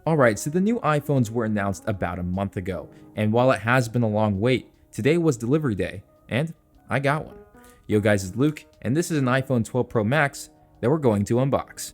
Alright, so the new iPhones were announced about a month ago, and while it has been a long wait, today was delivery day, and I got one. Yo guys, it's Luke, and this is an iPhone 12 Pro Max that we're going to unbox.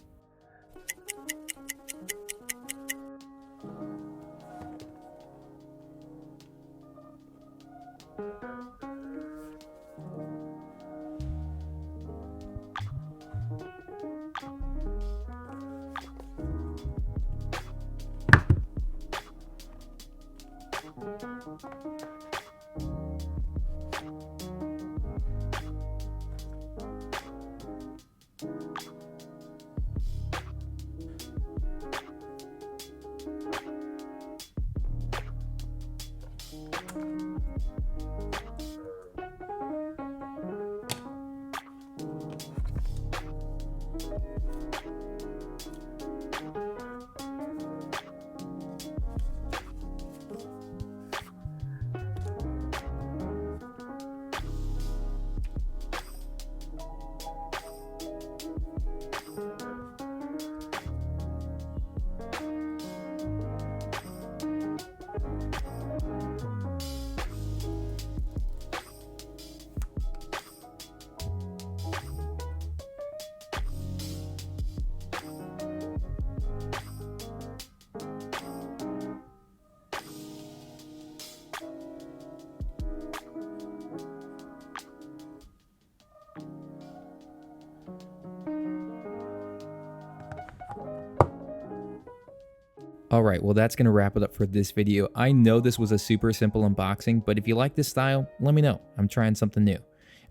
Alright, well that's going to wrap it up for this video. I know this was a super simple unboxing, but if you like this style, let me know. I'm trying something new.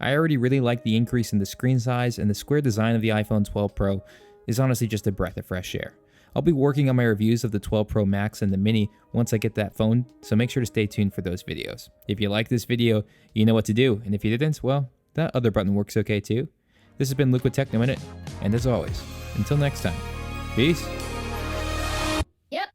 I already really like the increase in the screen size, and the square design of the iPhone 12 Pro is honestly just a breath of fresh air. I'll be working on my reviews of the 12 Pro Max and the Mini once I get that phone, so make sure to stay tuned for those videos. If you like this video, you know what to do, and if you didn't, well, that other button works okay too. This has been Luke with Techno Minute, and as always, until next time, peace! Yep.